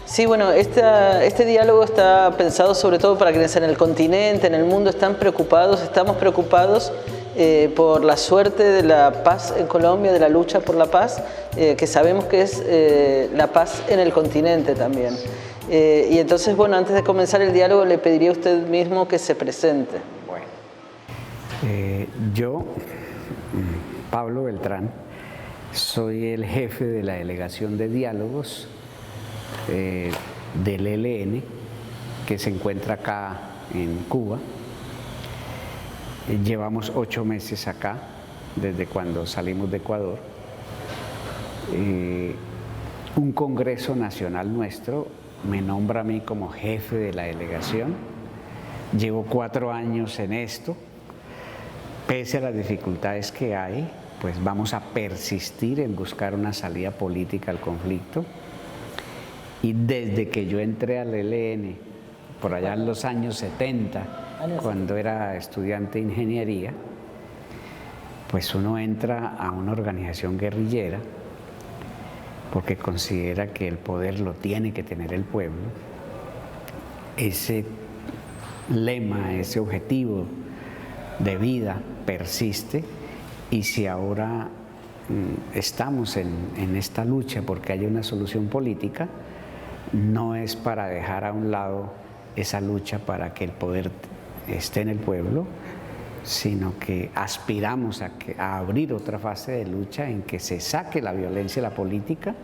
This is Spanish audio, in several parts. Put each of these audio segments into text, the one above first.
Sí, bueno, este diálogo está pensado sobre todo para quienes en el continente, en el mundo están preocupados, estamos preocupados por la suerte de la paz en Colombia, de la lucha por la paz, que sabemos que es la paz en el continente también. Y entonces, bueno, antes de comenzar el diálogo le pediría a usted mismo que se presente. Bueno, yo, Pablo Beltrán, soy el jefe de la delegación de diálogos del ELN, que se encuentra acá en Cuba. Llevamos 8 meses acá, desde cuando salimos de Ecuador. Un congreso nacional nuestro me nombra a mí como jefe de la delegación. Llevo 4 años en esto. Pese a las dificultades que hay, pues vamos a persistir en buscar una salida política al conflicto. Y desde que yo entré al ELN, por allá en los años 70, cuando era estudiante de ingeniería, pues uno entra a una organización guerrillera porque considera que el poder lo tiene que tener el pueblo. Ese lema, ese objetivo de vida persiste, y si ahora estamos en esta lucha porque haya una solución política, no es para dejar a un lado esa lucha para que el poder esté en el pueblo, sino que aspiramos a abrir otra fase de lucha en que se saque la violencia de la política,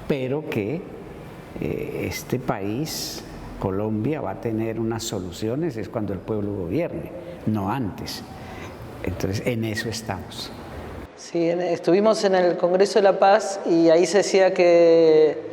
pero que este país, Colombia, va a tener unas soluciones es cuando el pueblo gobierne, no antes. Entonces, en eso estamos. Sí, estuvimos en el Congreso de la Paz y ahí se decía que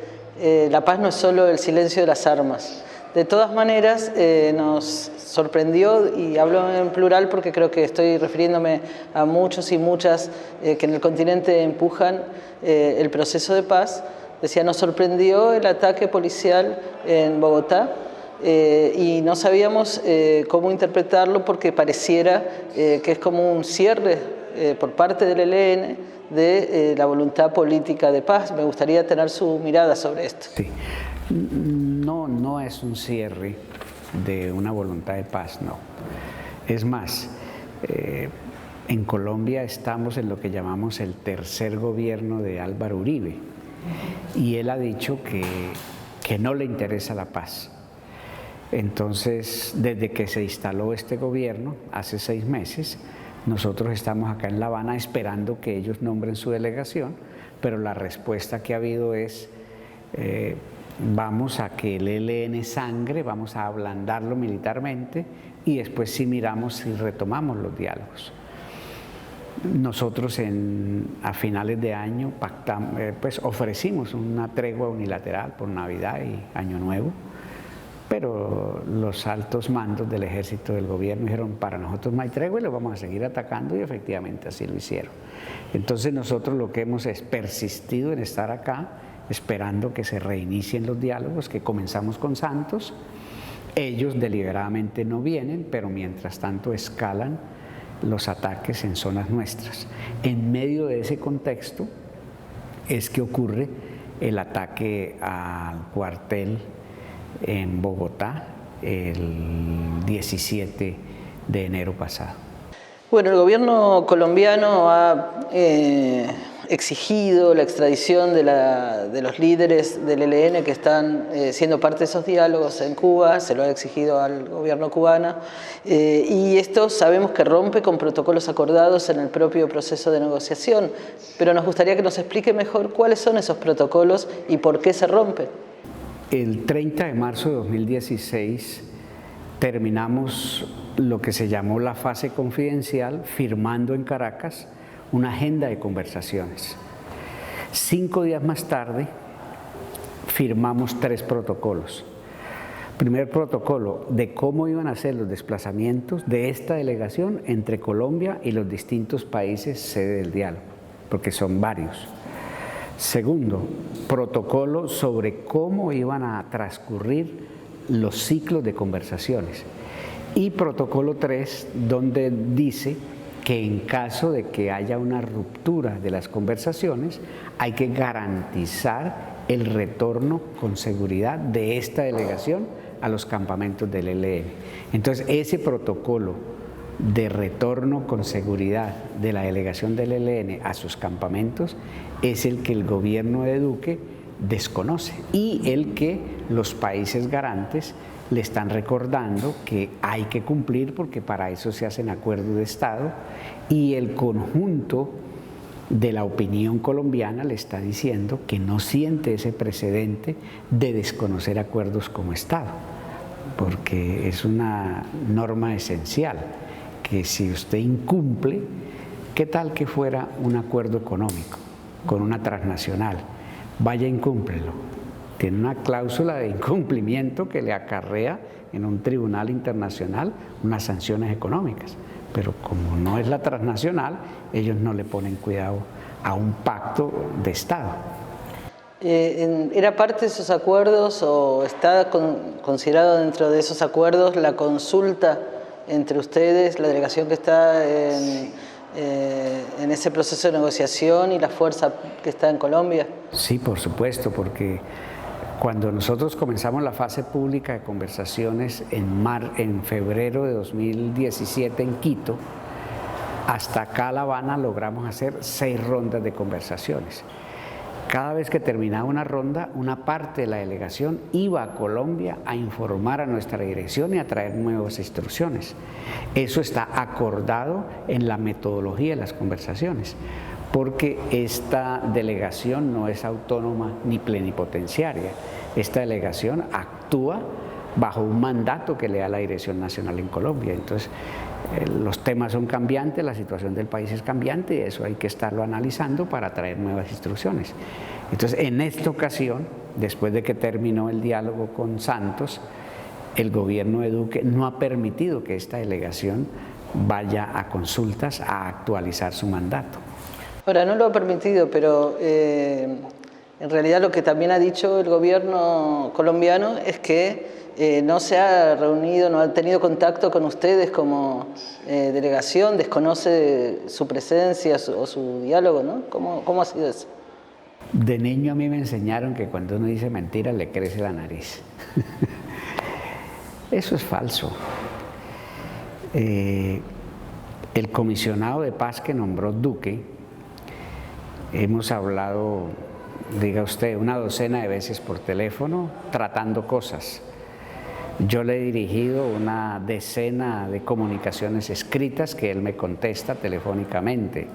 la paz no es solo el silencio de las armas. De todas maneras, nos sorprendió, y hablo en plural porque creo que estoy refiriéndome a muchos y muchas que en el continente empujan el proceso de paz. Decía, nos sorprendió el ataque policial en Bogotá y no sabíamos cómo interpretarlo porque pareciera que es como un cierre por parte del ELN de la voluntad política de paz. Me gustaría tener su mirada sobre esto. Sí. No es un cierre de una voluntad de paz, no. Es más, en Colombia estamos en lo que llamamos el tercer gobierno de Álvaro Uribe, y él ha dicho que no le interesa la paz. Entonces, desde que se instaló este gobierno, hace 6 meses, nosotros estamos acá en La Habana esperando que ellos nombren su delegación, pero la respuesta que ha habido es vamos a que el ELN sangre, vamos a ablandarlo militarmente y después sí miramos y retomamos los diálogos. Nosotros a finales de año pues ofrecimos una tregua unilateral por Navidad y Año Nuevo, pero los altos mandos del ejército, del gobierno, dijeron, para nosotros no hay tregua y lo vamos a seguir atacando, y efectivamente así lo hicieron. Entonces nosotros lo que hemos es persistido en estar acá, esperando que se reinicien los diálogos que comenzamos con Santos. Ellos deliberadamente no vienen, pero mientras tanto escalan los ataques en zonas nuestras. En medio de ese contexto es que ocurre el ataque al cuartel en Bogotá el 17 de enero pasado. Bueno, el gobierno colombiano ha exigido la extradición de los líderes del ELN que están siendo parte de esos diálogos en Cuba, se lo ha exigido al gobierno cubano, y esto sabemos que rompe con protocolos acordados en el propio proceso de negociación, pero nos gustaría que nos explique mejor cuáles son esos protocolos y por qué se rompen. El 30 de marzo de 2016 terminamos lo que se llamó la fase confidencial, firmando en Caracas una agenda de conversaciones. 5 días más tarde firmamos 3 protocolos. Primer protocolo de cómo iban a ser los desplazamientos de esta delegación entre Colombia y los distintos países sede del diálogo, porque son varios. Segundo, protocolo sobre cómo iban a transcurrir los ciclos de conversaciones. Y protocolo 3, donde dice que en caso de que haya una ruptura de las conversaciones, hay que garantizar el retorno con seguridad de esta delegación a los campamentos del ELN. Entonces, ese protocolo de retorno con seguridad de la delegación del ELN a sus campamentos es el que el gobierno de Duque desconoce y el que los países garantes le están recordando que hay que cumplir, porque para eso se hacen acuerdos de Estado, y el conjunto de la opinión colombiana le está diciendo que no siente ese precedente de desconocer acuerdos como Estado, porque es una norma esencial, que si usted incumple, ¿qué tal que fuera un acuerdo económico con una transnacional? Vaya, incúmplelo. Tiene una cláusula de incumplimiento que le acarrea en un tribunal internacional unas sanciones económicas. Pero como no es la transnacional, ellos no le ponen cuidado a un pacto de Estado. ¿Era parte de esos acuerdos o está considerado dentro de esos acuerdos la consulta entre ustedes, la delegación que está en ese proceso de negociación, y la fuerza que está en Colombia? Sí, por supuesto, porque cuando nosotros comenzamos la fase pública de conversaciones en febrero de 2017 en Quito, hasta acá a La Habana logramos hacer 6 rondas de conversaciones. Cada vez que terminaba una ronda, una parte de la delegación iba a Colombia a informar a nuestra dirección y a traer nuevas instrucciones. Eso está acordado en la metodología de las conversaciones, porque esta delegación no es autónoma ni plenipotenciaria. Esta delegación actúa bajo un mandato que le da la Dirección Nacional en Colombia. Entonces, los temas son cambiantes, la situación del país es cambiante, y eso hay que estarlo analizando para traer nuevas instrucciones. Entonces, en esta ocasión, después de que terminó el diálogo con Santos, el gobierno de Duque no ha permitido que esta delegación vaya a consultas a actualizar su mandato. Ahora, no lo ha permitido, pero en realidad lo que también ha dicho el gobierno colombiano es que no se ha reunido, no ha tenido contacto con ustedes como delegación, desconoce su presencia o su diálogo, ¿no? ¿Cómo ha sido eso? De niño a mí me enseñaron que cuando uno dice mentiras le crece la nariz. Eso es falso. El comisionado de paz que nombró Duque, hemos hablado, diga usted, una docena de veces por teléfono tratando cosas. Yo le he dirigido una decena de comunicaciones escritas que él me contesta telefónicamente.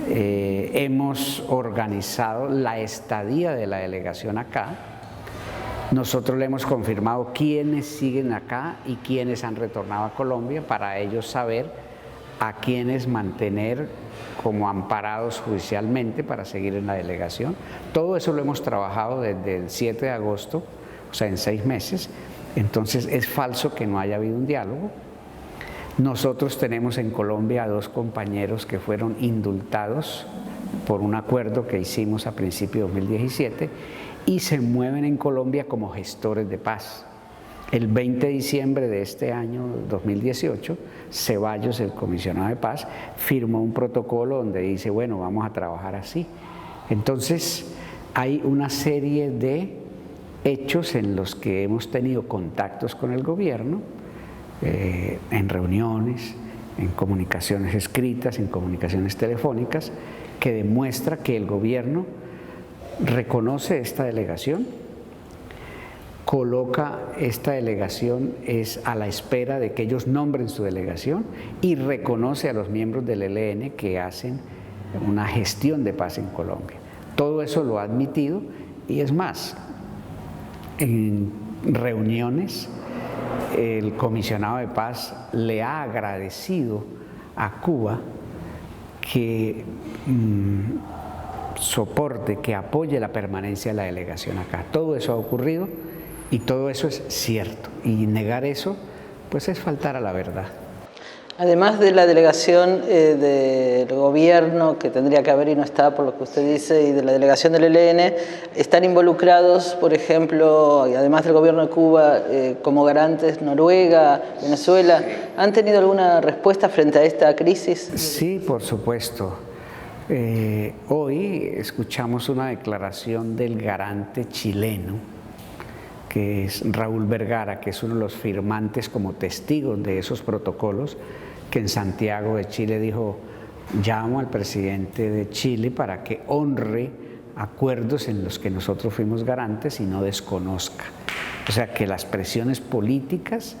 Hemos organizado la estadía de la delegación acá. Nosotros le hemos confirmado quiénes siguen acá y quiénes han retornado a Colombia, para ellos saber a quiénes mantener como amparados judicialmente para seguir en la delegación. Todo eso lo hemos trabajado desde el 7 de agosto, o sea, en 6 meses. Entonces es falso que no haya habido un diálogo. Nosotros tenemos en Colombia a 2 compañeros que fueron indultados por un acuerdo que hicimos a principios de 2017 y se mueven en Colombia como gestores de paz. El 20 de diciembre de este año 2018, Ceballos, el comisionado de paz, firmó un protocolo donde dice, bueno, vamos a trabajar así. Entonces hay una serie de hechos en los que hemos tenido contactos con el gobierno, en reuniones, en comunicaciones escritas, en comunicaciones telefónicas, que demuestra que el gobierno reconoce esta delegación, coloca esta delegación a la espera de que ellos nombren su delegación, y reconoce a los miembros del ELN que hacen una gestión de paz en Colombia. Todo eso lo ha admitido, y es más, en reuniones el comisionado de paz le ha agradecido a Cuba que soporte, que apoye la permanencia de la delegación acá. Todo eso ha ocurrido y todo eso es cierto, y negar eso pues es faltar a la verdad. Además de la delegación del gobierno, que tendría que haber y no está, por lo que usted dice, y de la delegación del ELN, están involucrados, por ejemplo, y además del gobierno de Cuba, como garantes Noruega, Venezuela. ¿Han tenido alguna respuesta frente a esta crisis? Sí, por supuesto. Hoy escuchamos una declaración del garante chileno, que es Raúl Vergara, que es uno de los firmantes como testigos de esos protocolos, que en Santiago de Chile dijo: llamo al presidente de Chile para que honre acuerdos en los que nosotros fuimos garantes y no desconozca. O sea, que las presiones políticas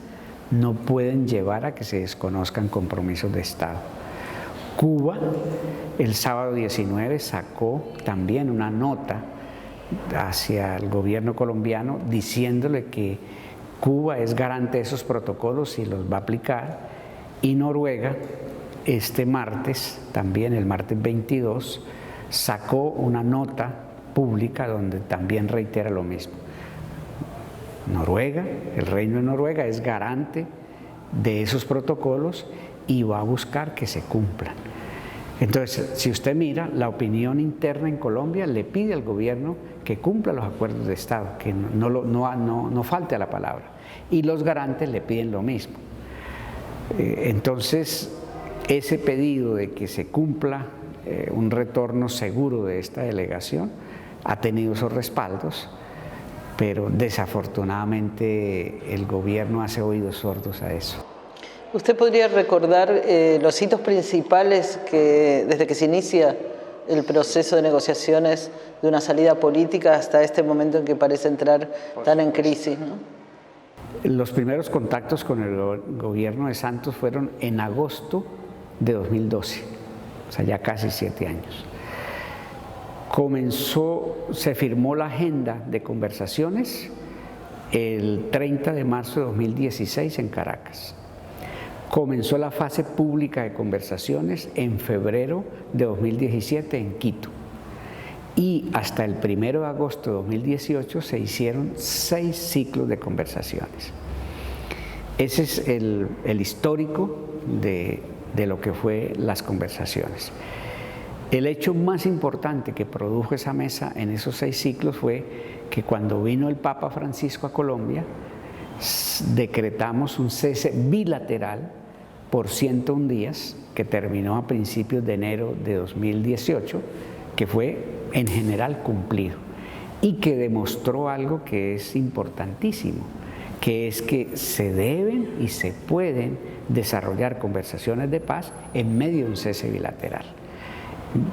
no pueden llevar a que se desconozcan compromisos de Estado. Cuba, el sábado 19, sacó también una nota hacia el gobierno colombiano diciéndole que Cuba es garante de esos protocolos y los va a aplicar. Y Noruega, este martes, también el martes 22, sacó una nota pública donde también reitera lo mismo. Noruega, el Reino de Noruega es garante de esos protocolos y va a buscar que se cumplan. Entonces, si usted mira, la opinión interna en Colombia le pide al gobierno que cumpla los acuerdos de Estado, que no falte a la palabra. Y los garantes le piden lo mismo. Entonces, ese pedido de que se cumpla un retorno seguro de esta delegación ha tenido esos respaldos, pero desafortunadamente el gobierno hace oídos sordos a eso. ¿Usted podría recordar los hitos principales que desde que se inicia el proceso de negociaciones de una salida política hasta este momento en que parece entrar tan en crisis, ¿no? Los primeros contactos con el gobierno de Santos fueron en agosto de 2012, o sea, ya casi 7 años. Se firmó la agenda de conversaciones el 30 de marzo de 2016 en Caracas. Comenzó la fase pública de conversaciones en febrero de 2017 en Quito. Y hasta el 1 de agosto de 2018 se hicieron 6 ciclos de conversaciones. Ese es el histórico de lo que fue las conversaciones. El hecho más importante que produjo esa mesa en esos 6 ciclos fue que cuando vino el Papa Francisco a Colombia, decretamos un cese bilateral por 101 días, que terminó a principios de enero de 2018, que fue en general cumplido y que demostró algo que es importantísimo, que es que se deben y se pueden desarrollar conversaciones de paz en medio de un cese bilateral.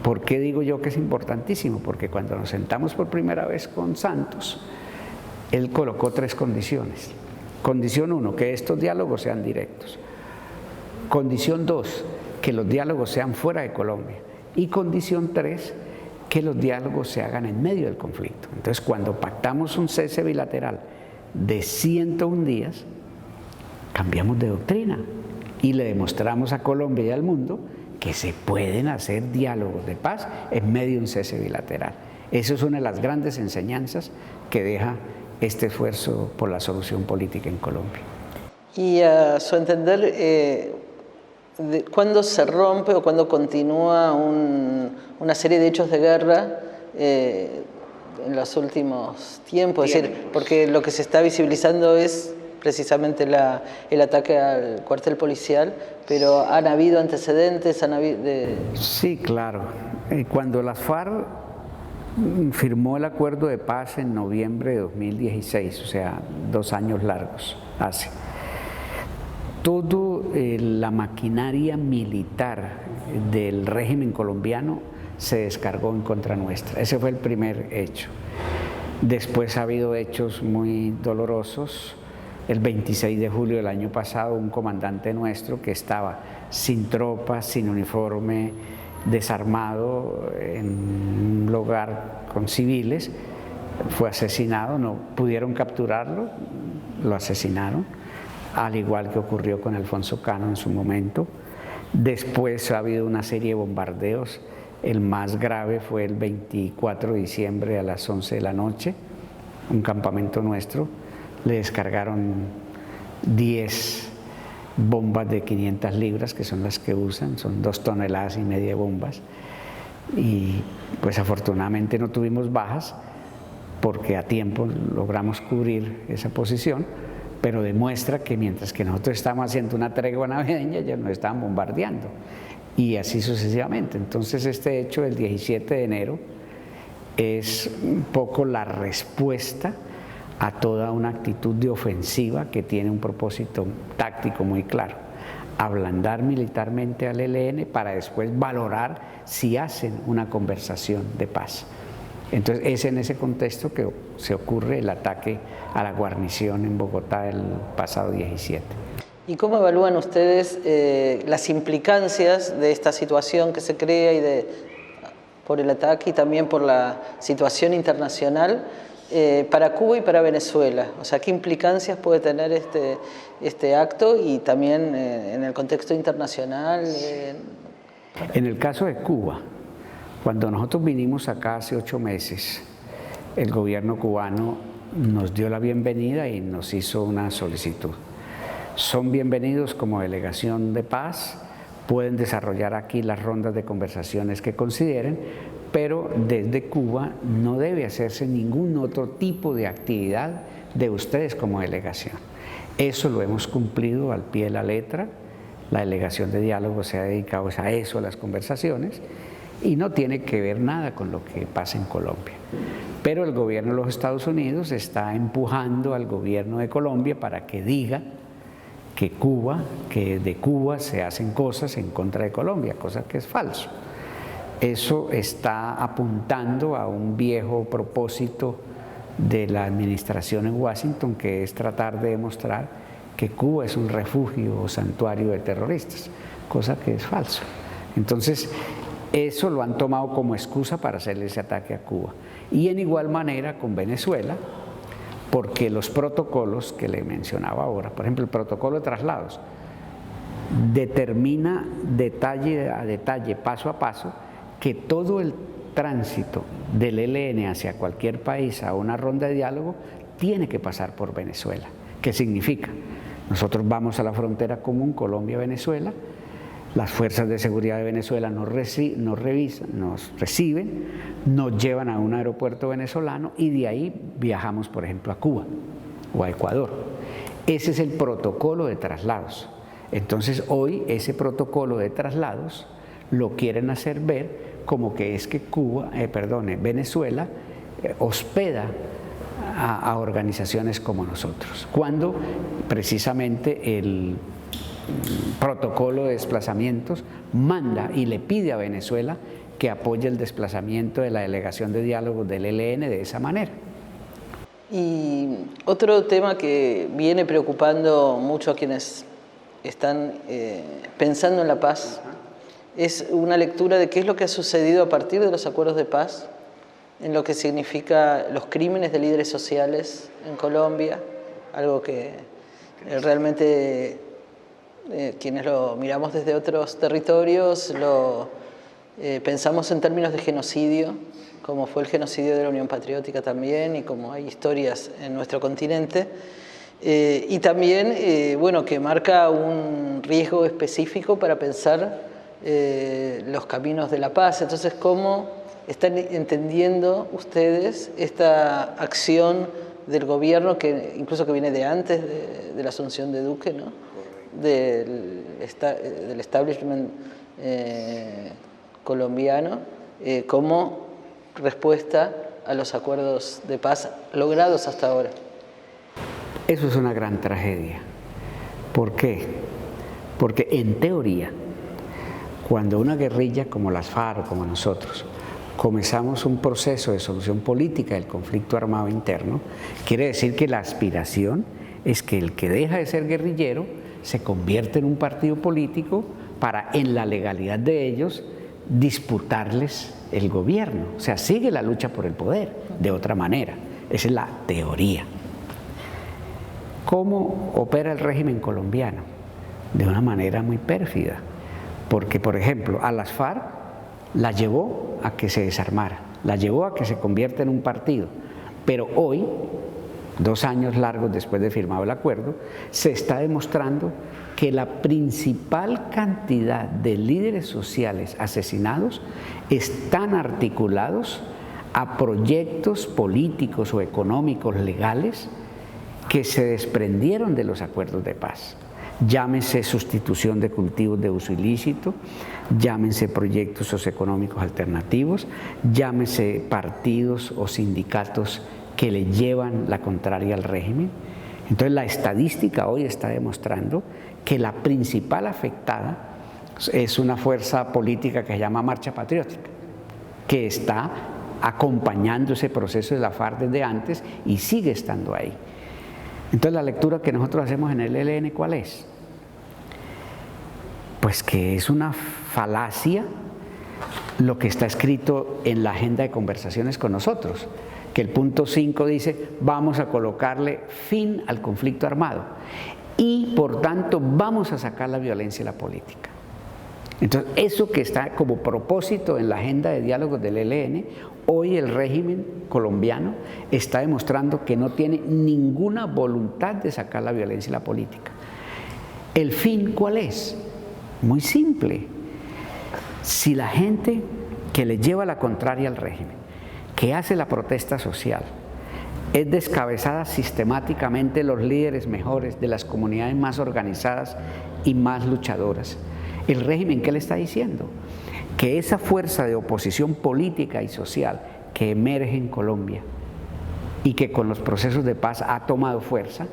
¿Por qué digo yo que es importantísimo? Porque cuando nos sentamos por primera vez con Santos, él colocó 3 condiciones. Condición 1, que estos diálogos sean directos. Condición 2, que los diálogos sean fuera de Colombia. Y condición 3, que los diálogos se hagan en medio del conflicto. Entonces, cuando pactamos un cese bilateral de 101 días, cambiamos de doctrina y le demostramos a Colombia y al mundo que se pueden hacer diálogos de paz en medio de un cese bilateral. Eso es una de las grandes enseñanzas que deja este esfuerzo por la solución política en Colombia. Y a su entender, ¿cuándo se rompe o cuándo continúa una serie de hechos de guerra en los últimos tiempos? Es decir, porque lo que se está visibilizando es precisamente el ataque al cuartel policial, pero ¿han habido antecedentes? Sí, claro. Cuando las FARC firmó el acuerdo de paz en noviembre de 2016, o sea, 2 años largos hace, toda la maquinaria militar del régimen colombiano se descargó en contra nuestra. Ese fue el primer hecho. Después ha habido hechos muy dolorosos. El 26 de julio del año pasado, un comandante nuestro que estaba sin tropas, sin uniforme, desarmado, en un lugar con civiles, fue asesinado. No pudieron capturarlo, lo asesinaron, al igual que ocurrió con Alfonso Cano en su momento. Después ha habido una serie de bombardeos. El más grave fue el 24 de diciembre a las 11 de la noche, un campamento nuestro. Le descargaron 10 bombas de 500 libras, que son las que usan, son 2,5 toneladas de bombas, y pues afortunadamente no tuvimos bajas porque a tiempo logramos cubrir esa posición, pero demuestra que mientras que nosotros estábamos haciendo una tregua navideña, ya nos estaban bombardeando, y así sucesivamente. Entonces este hecho del 17 de enero es un poco la respuesta a toda una actitud de ofensiva que tiene un propósito táctico muy claro: ablandar militarmente al ELN para después valorar si hacen una conversación de paz. Entonces es en ese contexto que se ocurre el ataque a la guarnición en Bogotá el pasado 17. ¿Y cómo evalúan ustedes las implicancias de esta situación que se crea por el ataque y también por la situación internacional para Cuba y para Venezuela? O sea, ¿qué implicancias puede tener este acto y también en el contexto internacional? En el caso de Cuba, cuando nosotros vinimos acá hace 8 meses, el gobierno cubano nos dio la bienvenida y nos hizo una solicitud. Son bienvenidos como delegación de paz, pueden desarrollar aquí las rondas de conversaciones que consideren, pero desde Cuba no debe hacerse ningún otro tipo de actividad de ustedes como delegación. Eso lo hemos cumplido al pie de la letra. La delegación de diálogo se ha dedicado a eso, a las conversaciones, y no tiene que ver nada con lo que pasa en Colombia. Pero el gobierno de los Estados Unidos está empujando al gobierno de Colombia para que diga que de Cuba se hacen cosas en contra de Colombia, cosa que es falso. Eso está apuntando a un viejo propósito de la administración en Washington, que es tratar de demostrar que Cuba es un refugio o santuario de terroristas, cosa que es falso. Entonces, eso lo han tomado como excusa para hacerle ese ataque a Cuba. Y en igual manera con Venezuela, porque los protocolos que le mencionaba ahora, por ejemplo, el protocolo de traslados, determina detalle a detalle, paso a paso, que todo el tránsito del ELN hacia cualquier país a una ronda de diálogo tiene que pasar por Venezuela. ¿Qué significa? Nosotros vamos a la frontera común Colombia-Venezuela, las fuerzas de seguridad de Venezuela nos reciben, nos llevan a un aeropuerto venezolano y de ahí viajamos, por ejemplo, a Cuba o a Ecuador. Ese es el protocolo de traslados. Entonces hoy ese protocolo de traslados lo quieren hacer ver como que es que Venezuela hospeda a organizaciones como nosotros, cuando precisamente el protocolo de desplazamientos manda y le pide a Venezuela que apoye el desplazamiento de la delegación de diálogo del ELN de esa manera. Y otro tema que viene preocupando mucho a quienes están pensando en la paz es una lectura de qué es lo que ha sucedido a partir de los acuerdos de paz, en lo que significa los crímenes de líderes sociales en Colombia, algo que realmente quienes lo miramos desde otros territorios pensamos en términos de genocidio, como fue el genocidio de la Unión Patriótica también, y como hay historias en nuestro continente, y también que marca un riesgo específico para pensar los caminos de la paz. Entonces, ¿cómo están entendiendo ustedes esta acción del gobierno, que incluso que viene de antes de la asunción de Duque, ¿no? del establishment colombiano, como respuesta a los acuerdos de paz logrados hasta ahora? Eso es una gran tragedia. ¿Por qué? Porque en teoría, cuando una guerrilla como las FARC o como nosotros comenzamos un proceso de solución política del conflicto armado interno, quiere decir que la aspiración es que el que deja de ser guerrillero se convierte en un partido político para, en la legalidad de ellos, disputarles el gobierno. O sea, sigue la lucha por el poder de otra manera. Esa es la teoría. ¿Cómo opera el régimen colombiano? De una manera muy pérfida. Porque, por ejemplo, a las FARC la llevó a que se desarmara, la llevó a que se convierta en un partido. Pero hoy 2 años largos después de firmado el acuerdo, se está demostrando que la principal cantidad de líderes sociales asesinados están articulados a proyectos políticos o económicos legales que se desprendieron de los acuerdos de paz. Llámense sustitución de cultivos de uso ilícito, llámense proyectos socioeconómicos alternativos, llámense partidos o sindicatos que le llevan la contraria al régimen. Entonces la estadística hoy está demostrando que la principal afectada es una fuerza política que se llama Marcha Patriótica, que está acompañando ese proceso de la FARC desde antes y sigue estando ahí. Entonces la lectura que nosotros hacemos en el ELN, ¿cuál es? Pues que es una falacia lo que está escrito en la agenda de conversaciones con nosotros, que el punto 5 dice, vamos a colocarle fin al conflicto armado y por tanto vamos a sacar la violencia de la política. Entonces eso que está como propósito en la agenda de diálogos del ELN, hoy el régimen colombiano está demostrando que no tiene ninguna voluntad de sacar la violencia de la política. ¿El fin cuál es? Muy simple. Si la gente que le lleva la contraria al régimen, que hace la protesta social, es descabezada sistemáticamente los líderes mejores de las comunidades más organizadas y más luchadoras, ¿el régimen qué le está diciendo? Que esa fuerza de oposición política y social que emerge en Colombia y que con los procesos de paz ha tomado fuerza,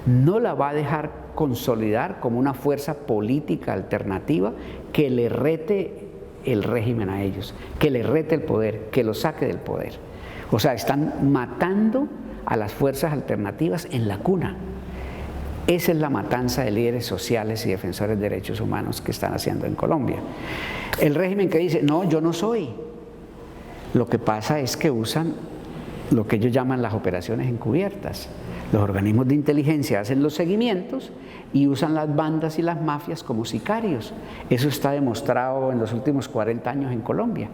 no la va a dejar consolidar como una fuerza política alternativa que le rete el régimen a ellos, que le rete el poder, que lo saque del poder. O sea, están matando a las fuerzas alternativas en la cuna. Esa es la matanza de líderes sociales y defensores de derechos humanos que están haciendo en Colombia. El régimen que dice, no, yo no soy. Lo que pasa es que usan lo que ellos llaman las operaciones encubiertas. Los organismos de inteligencia hacen los seguimientos y usan las bandas y las mafias como sicarios. Eso está demostrado en los últimos 40 años en Colombia.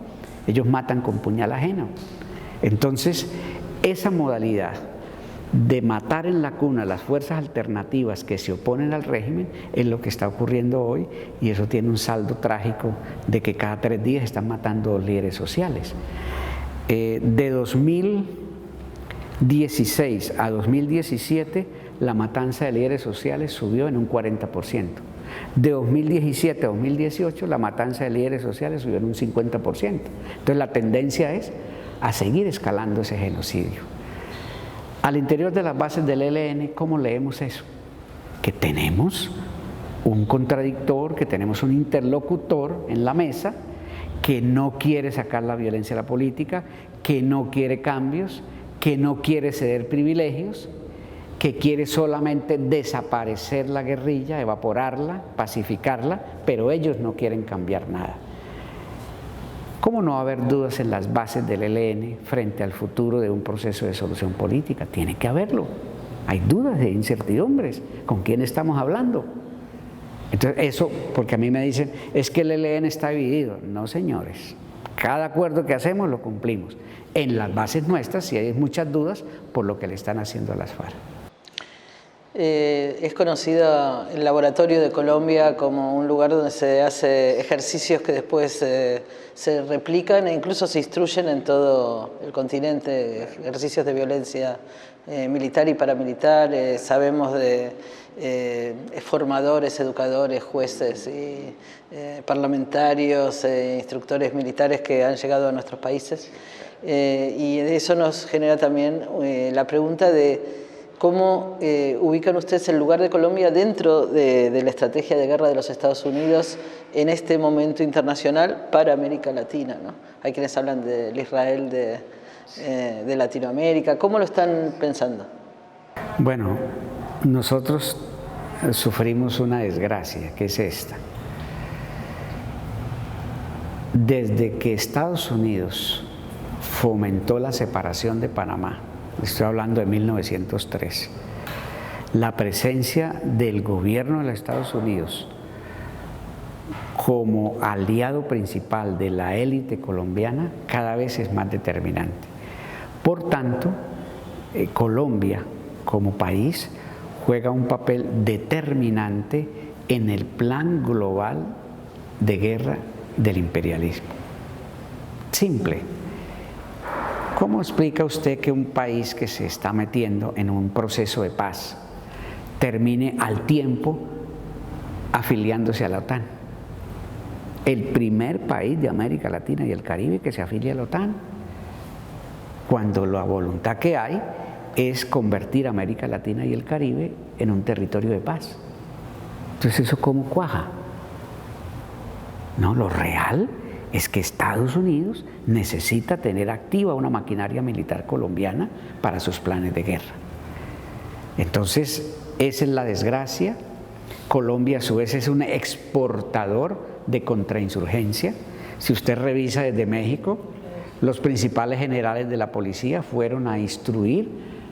Ellos matan con puñal ajeno. Entonces, esa modalidad de matar en la cuna las fuerzas alternativas que se oponen al régimen es lo que está ocurriendo hoy, y eso tiene un saldo trágico de que cada 3 días están matando líderes sociales. De 2016 a 2017 la matanza de líderes sociales subió en un 40%. De 2017 a 2018 la matanza de líderes sociales subió en un 50%. Entonces la tendencia es a seguir escalando ese genocidio. Al interior de las bases del ELN, ¿cómo leemos eso? Que tenemos un contradictor, que tenemos un interlocutor en la mesa que no quiere sacar la violencia de la política, que no quiere cambios, que no quiere ceder privilegios, que quiere solamente desaparecer la guerrilla, evaporarla, pacificarla, pero ellos no quieren cambiar nada. ¿Cómo no va a haber dudas en las bases del ELN frente al futuro de un proceso de solución política? Tiene que haberlo. Hay dudas e incertidumbres. ¿Con quién estamos hablando? Entonces eso, porque a mí me dicen, es que el ELN está dividido. No, señores. Cada acuerdo que hacemos lo cumplimos. En las bases nuestras sí hay muchas dudas por lo que le están haciendo a las FARC. Es conocido el Laboratorio de Colombia como un lugar donde se hace ejercicios que después se replican e incluso se instruyen en todo el continente, ejercicios de violencia militar y paramilitar. Sabemos de formadores, educadores, jueces y parlamentarios, instructores militares que han llegado a nuestros países. Y eso nos genera también la pregunta de ¿cómo ubican ustedes el lugar de Colombia dentro de la estrategia de guerra de los Estados Unidos en este momento internacional para América Latina, ¿no? Hay quienes hablan del Israel de Latinoamérica. ¿Cómo lo están pensando? Bueno, nosotros sufrimos una desgracia, que es esta. Desde que Estados Unidos fomentó la separación de Panamá, estoy hablando de 1903, la presencia del gobierno de los Estados Unidos como aliado principal de la élite colombiana cada vez es más determinante. Por tanto, Colombia como país, juega un papel determinante en el plan global de guerra del imperialismo. Simple. ¿Cómo explica usted que un país que se está metiendo en un proceso de paz termine al tiempo afiliándose a la OTAN? El primer país de América Latina y el Caribe que se afilia a la OTAN, cuando la voluntad que hay es convertir a América Latina y el Caribe en un territorio de paz. Entonces, ¿eso cómo cuaja? No, lo real es que Estados Unidos necesita tener activa una maquinaria militar colombiana para sus planes de guerra. Entonces, esa es la desgracia. Colombia, a su vez, es un exportador de contrainsurgencia. Si usted revisa desde México, los principales generales de la policía fueron a instruir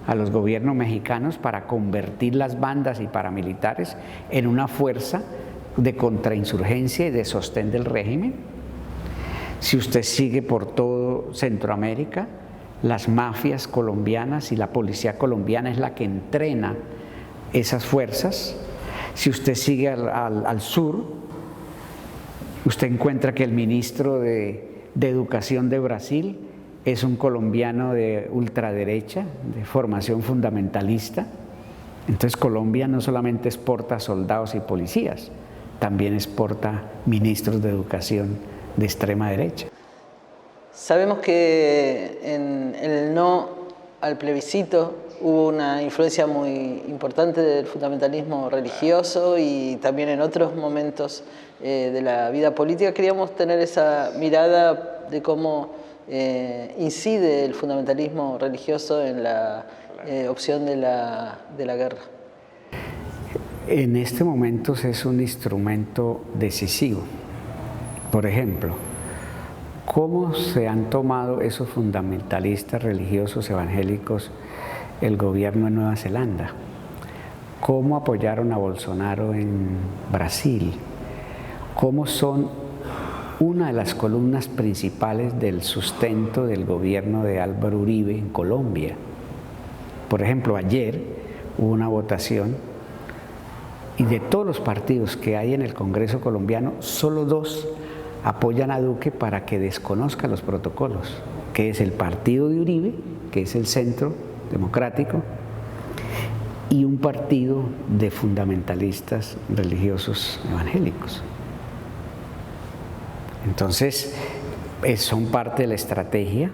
a los gobiernos mexicanos para convertir las bandas y paramilitares en una fuerza de contrainsurgencia y de sostén del régimen. Si usted sigue por todo Centroamérica, las mafias colombianas y la policía colombiana es la que entrena esas fuerzas. Si usted sigue al sur, usted encuentra que el ministro de Educación de Brasil es un colombiano de ultraderecha, de formación fundamentalista. Entonces Colombia no solamente exporta soldados y policías, también exporta ministros de educación de extrema derecha. Sabemos que en el no al plebiscito hubo una influencia muy importante del fundamentalismo religioso y también en otros momentos de la vida política. Queríamos tener esa mirada de cómo incide el fundamentalismo religioso en la opción de la guerra. En este momento es un instrumento decisivo. Por ejemplo, ¿cómo se han tomado esos fundamentalistas religiosos evangélicos el gobierno en Nueva Zelanda? ¿Cómo apoyaron a Bolsonaro en Brasil? ¿Cómo son una de las columnas principales del sustento del gobierno de Álvaro Uribe en Colombia? Por ejemplo, ayer hubo una votación y de todos los partidos que hay en el Congreso colombiano, solo 2 apoyan a Duque para que desconozca los protocolos, que es el partido de Uribe, que es el Centro Democrático, y un partido de fundamentalistas religiosos evangélicos. Entonces, son parte de la estrategia.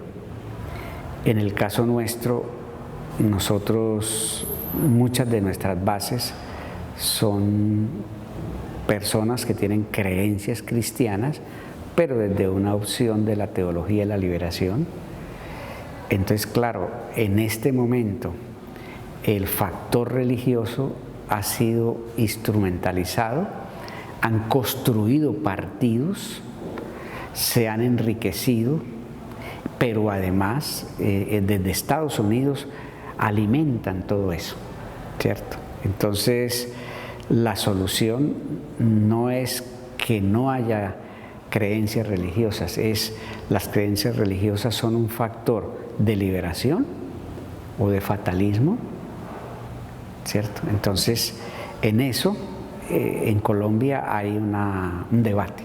En el caso nuestro, nosotros, muchas de nuestras bases son personas que tienen creencias cristianas, pero desde una opción de la teología de la liberación. Entonces, claro, en este momento el factor religioso ha sido instrumentalizado, han construido partidos, se han enriquecido, pero además desde Estados Unidos alimentan todo eso, ¿cierto? Entonces, la solución no es que no haya creencias religiosas, las creencias religiosas son un factor de liberación o de fatalismo, ¿cierto? Entonces, en eso, en Colombia hay un debate.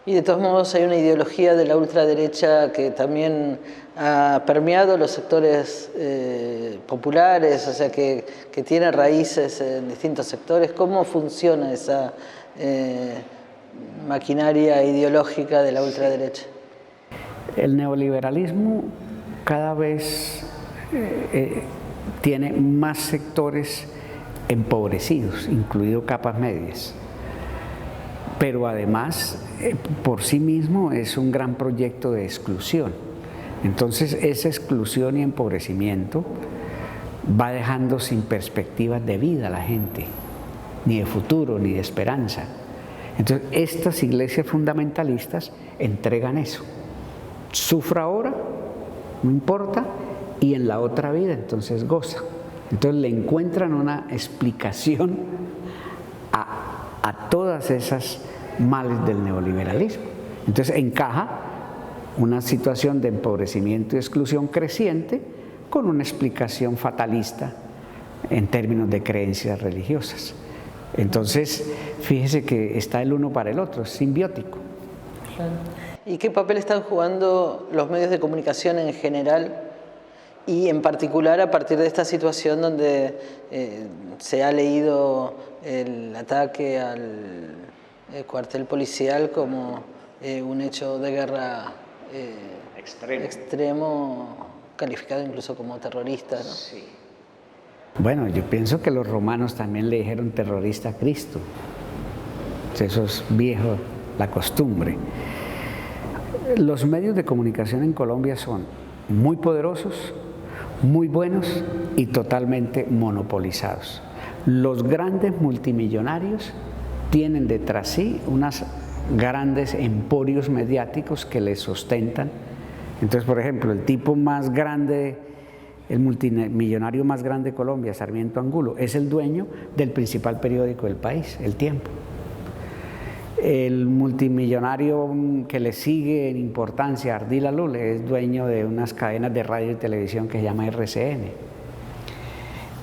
Y de todos modos hay una ideología de la ultraderecha que también ha permeado los sectores populares, o sea que tiene raíces en distintos sectores. ¿Cómo funciona esa maquinaria ideológica de la ultraderecha? El neoliberalismo cada vez tiene más sectores empobrecidos, incluido capas medias. Pero además, por sí mismo es un gran proyecto de exclusión. Entonces, esa exclusión y empobrecimiento va dejando sin perspectivas de vida a la gente, ni de futuro, ni de esperanza. Entonces, estas iglesias fundamentalistas entregan eso. Sufra ahora, no importa, y en la otra vida entonces goza. Entonces le encuentran una explicación a todas esas males del neoliberalismo. Entonces encaja una situación de empobrecimiento y exclusión creciente con una explicación fatalista en términos de creencias religiosas. Entonces, fíjese que está el uno para el otro, es simbiótico. ¿Y qué papel están jugando los medios de comunicación en general y en particular a partir de esta situación donde se ha leído el ataque al cuartel policial como un hecho de guerra extremo, calificado incluso como terrorista, ¿no? Sí. Bueno, yo pienso que los romanos también le dijeron terrorista a Cristo. Eso es viejo, la costumbre. Los medios de comunicación en Colombia son muy poderosos, muy buenos y totalmente monopolizados. Los grandes multimillonarios tienen detrás sí unos grandes emporios mediáticos que les sustentan. Entonces, por ejemplo, el tipo más grande, el multimillonario más grande de Colombia, Sarmiento Angulo, es el dueño del principal periódico del país, El Tiempo. El multimillonario que le sigue en importancia, Ardila Lule, es dueño de unas cadenas de radio y televisión que se llama RCN.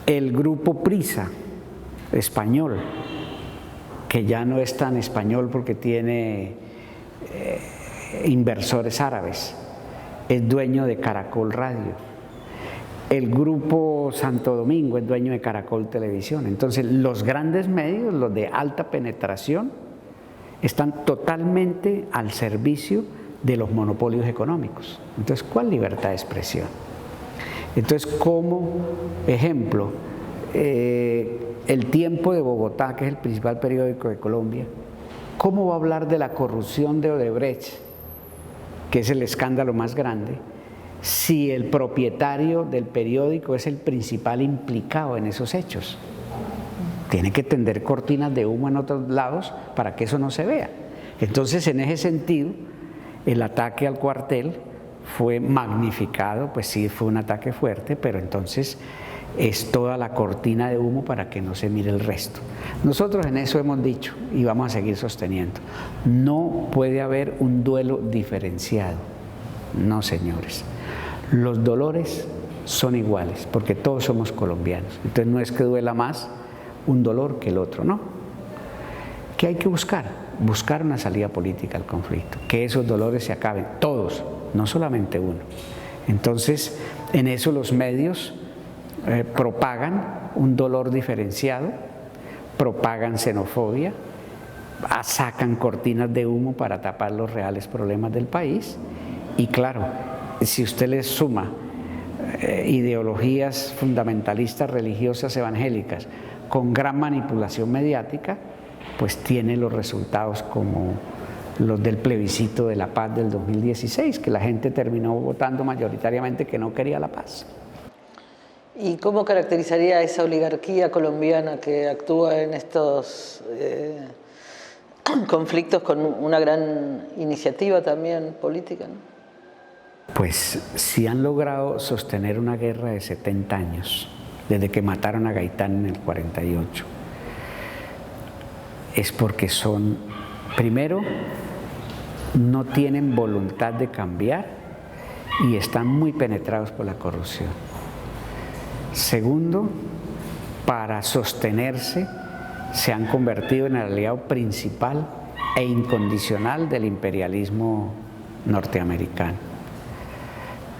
El grupo Prisa, español, que ya no es tan español porque tiene inversores árabes, es dueño de Caracol Radio. El grupo Santo Domingo es dueño de Caracol Televisión. Entonces, los grandes medios, los de alta penetración, están totalmente al servicio de los monopolios económicos. Entonces, ¿cuál libertad de expresión? Entonces, como ejemplo, El Tiempo de Bogotá, que es el principal periódico de Colombia, ¿cómo va a hablar de la corrupción de Odebrecht, que es el escándalo más grande, si el propietario del periódico es el principal implicado en esos hechos? Tiene que tender cortinas de humo en otros lados para que eso no se vea. Entonces, en ese sentido, el ataque al cuartel fue magnificado, pues sí fue un ataque fuerte, pero entonces es toda la cortina de humo para que no se mire el resto. Nosotros en eso hemos dicho y vamos a seguir sosteniendo, no puede haber un duelo diferenciado. No, señores, los dolores son iguales porque todos somos colombianos. Entonces no es que duela más un dolor que el otro, no. ¿Qué hay que buscar? Buscar una salida política al conflicto, que esos dolores se acaben, todos, no solamente uno. Entonces, en eso los medios propagan un dolor diferenciado, propagan xenofobia, sacan cortinas de humo para tapar los reales problemas del país. Y claro, si usted les suma ideologías fundamentalistas religiosas evangélicas con gran manipulación mediática, pues tiene los resultados como los del plebiscito de la paz del 2016, que la gente terminó votando mayoritariamente que no quería la paz. ¿Y cómo caracterizaría esa oligarquía colombiana que actúa en estos conflictos con una gran iniciativa también política, ¿no? Pues si han logrado sostener una guerra de 70 años, desde que mataron a Gaitán en el 48, es porque son, primero, no tienen voluntad de cambiar y están muy penetrados por la corrupción. Segundo, para sostenerse se han convertido en el aliado principal e incondicional del imperialismo norteamericano.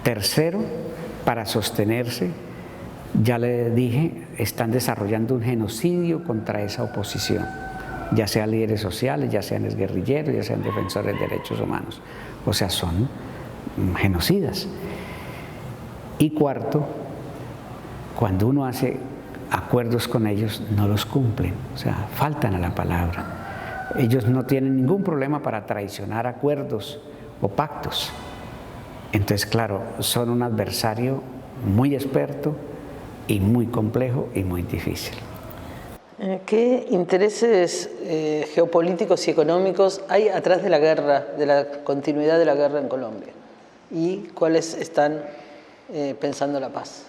Tercero, para sostenerse, ya le dije, están desarrollando un genocidio contra esa oposición, ya sean líderes sociales, ya sean guerrilleros, ya sean defensores de derechos humanos. O sea, son genocidas. Y cuarto, cuando uno hace acuerdos con ellos, no los cumplen, o sea, faltan a la palabra. Ellos no tienen ningún problema para traicionar acuerdos o pactos. Entonces, claro, son un adversario muy experto y muy complejo y muy difícil. ¿Qué intereses geopolíticos y económicos hay atrás de la guerra, de la continuidad de la guerra en Colombia? ¿Y cuáles están pensando la paz?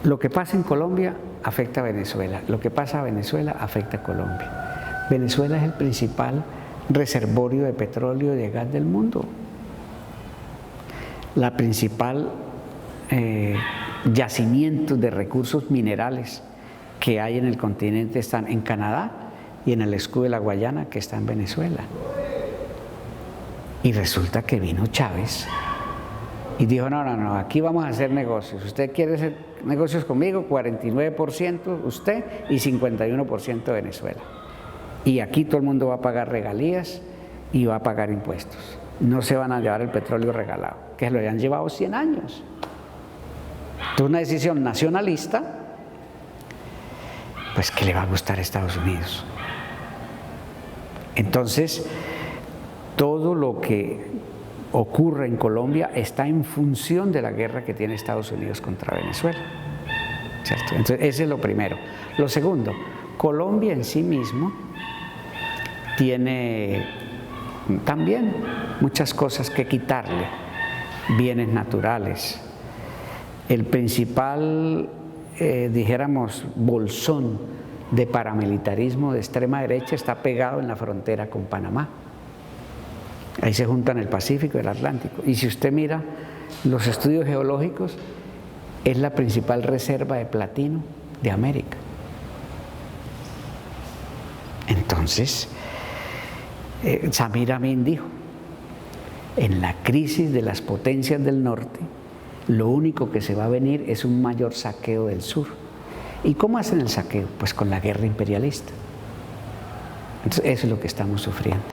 Lo que pasa en Colombia afecta a Venezuela, lo que pasa a Venezuela afecta a Colombia. Venezuela es el principal reservorio de petróleo y de gas del mundo. La principal yacimiento de recursos minerales que hay en el continente están en Canadá y en el escudo de la Guayana, que está en Venezuela. Y resulta que vino Chávez y dijo, no, aquí vamos a hacer negocios. Usted quiere hacer negocios conmigo, 49% usted y 51% Venezuela. Y aquí todo el mundo va a pagar regalías y va a pagar impuestos. No se van a llevar el petróleo regalado, que lo habían llevado 100 años. Entonces, una decisión nacionalista, pues que le va a gustar a Estados Unidos. Entonces, todo lo que ocurre en Colombia está en función de la guerra que tiene Estados Unidos contra Venezuela, ¿cierto? Entonces, ese es lo primero. Lo segundo, Colombia en sí mismo tiene también muchas cosas que quitarle, bienes naturales. El principal, dijéramos, bolsón de paramilitarismo de extrema derecha está pegado en la frontera con Panamá. Ahí se juntan el Pacífico y el Atlántico. Y si usted mira los estudios geológicos, es la principal reserva de platino de América. Entonces, Samir Amin dijo, en la crisis de las potencias del norte, lo único que se va a venir es un mayor saqueo del sur. ¿Y cómo hacen el saqueo? Pues con la guerra imperialista. Entonces, eso es lo que estamos sufriendo.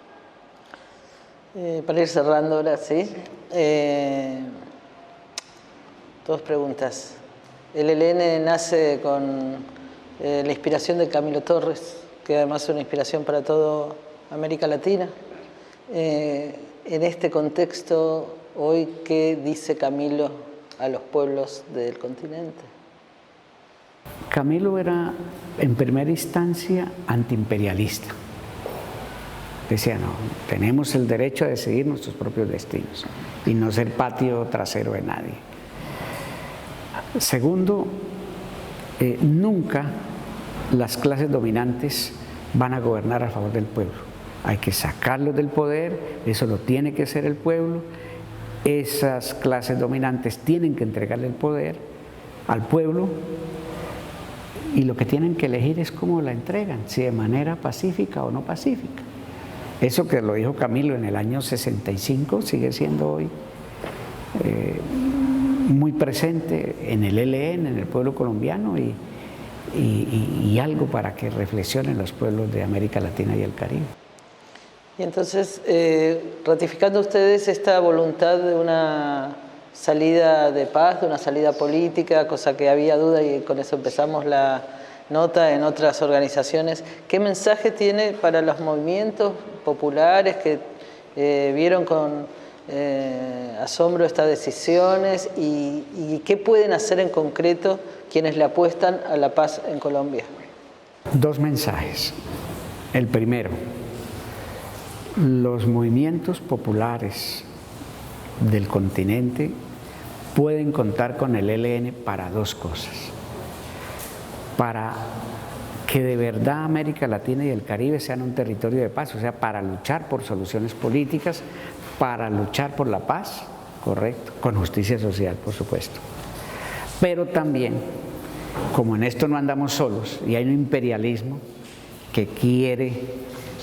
Para ir cerrando ahora, sí. Dos preguntas. El ELN nace con la inspiración de Camilo Torres, que además es una inspiración para toda América Latina. En este contexto, hoy, ¿qué dice Camilo a los pueblos del continente? Camilo era, en primera instancia, antiimperialista. Decía, no, tenemos el derecho a decidir nuestros propios destinos y no ser patio trasero de nadie. Segundo, nunca las clases dominantes van a gobernar a favor del pueblo. Hay que sacarlos del poder, eso lo tiene que hacer el pueblo. Esas clases dominantes tienen que entregarle el poder al pueblo y lo que tienen que elegir es cómo la entregan, si de manera pacífica o no pacífica. Eso que lo dijo Camilo en el año 65 sigue siendo hoy muy presente en el ELN, en el pueblo colombiano y algo para que reflexionen los pueblos de América Latina y el Caribe. Y entonces, ratificando ustedes esta voluntad de una salida de paz, de una salida política, cosa que había duda y con eso empezamos la nota en otras organizaciones, ¿qué mensaje tiene para los movimientos populares que vieron con asombro estas decisiones y qué pueden hacer en concreto quienes le apuestan a la paz en Colombia? Dos mensajes. El primero, los movimientos populares del continente pueden contar con el ELN para dos cosas. Para que de verdad América Latina y el Caribe sean un territorio de paz, o sea, para luchar por soluciones políticas, para luchar por la paz, correcto, con justicia social, por supuesto. Pero también, como en esto no andamos solos y hay un imperialismo que quiere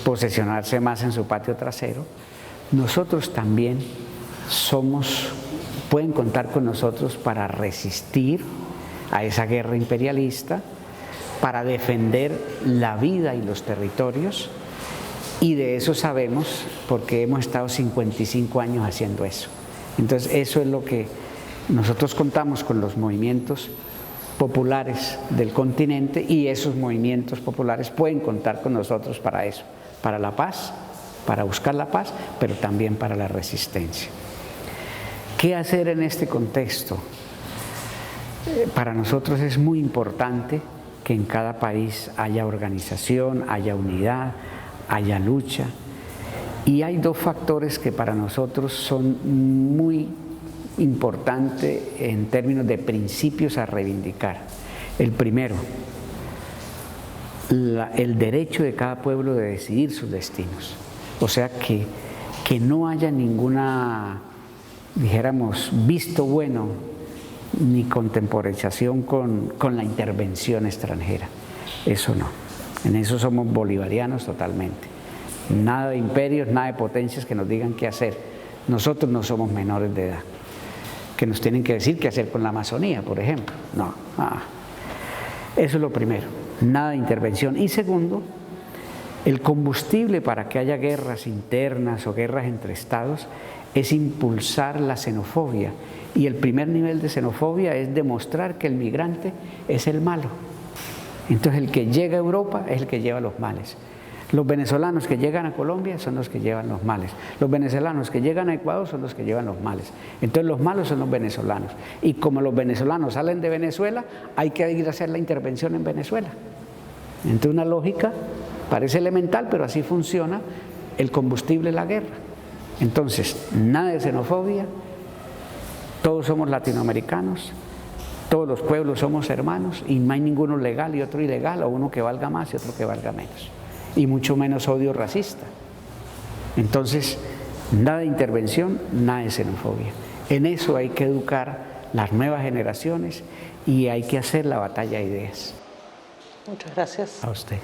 posesionarse más en su patio trasero, nosotros también pueden contar con nosotros para resistir a esa guerra imperialista, para defender la vida y los territorios, y de eso sabemos porque hemos estado 55 años haciendo eso. Entonces eso es lo que nosotros contamos con los movimientos populares del continente y esos movimientos populares pueden contar con nosotros para eso, para la paz, para buscar la paz, pero también para la resistencia. ¿Qué hacer en este contexto? Para nosotros es muy importante que en cada país haya organización, haya unidad, haya lucha. Y hay dos factores que para nosotros son muy importantes en términos de principios a reivindicar. El primero, el derecho de cada pueblo de decidir sus destinos. O sea, que no haya ninguna, dijéramos, visto bueno ni contemporización con la intervención extranjera. Eso no. En eso somos bolivarianos totalmente. Nada de imperios, nada de potencias que nos digan qué hacer. Nosotros no somos menores de edad, que nos tienen que decir qué hacer con la Amazonía, por ejemplo. No. Eso es lo primero, nada de intervención. Y segundo, el combustible para que haya guerras internas o guerras entre estados es impulsar la xenofobia. Y el primer nivel de xenofobia es demostrar que el migrante es el malo. Entonces el que llega a Europa es el que lleva los males. Los venezolanos que llegan a Colombia son los que llevan los males. Los venezolanos que llegan a Ecuador son los que llevan los males. Entonces los malos son los venezolanos. Y como los venezolanos salen de Venezuela, hay que ir a hacer la intervención en Venezuela. Entonces una lógica parece elemental, pero así funciona el combustible de la guerra. Entonces, nada de xenofobia, todos somos latinoamericanos, todos los pueblos somos hermanos y no hay ninguno legal y otro ilegal, o uno que valga más y otro que valga menos. Y mucho menos odio racista. Entonces, nada de intervención, nada de xenofobia. En eso hay que educar las nuevas generaciones y hay que hacer la batalla de ideas. Muchas gracias. A usted.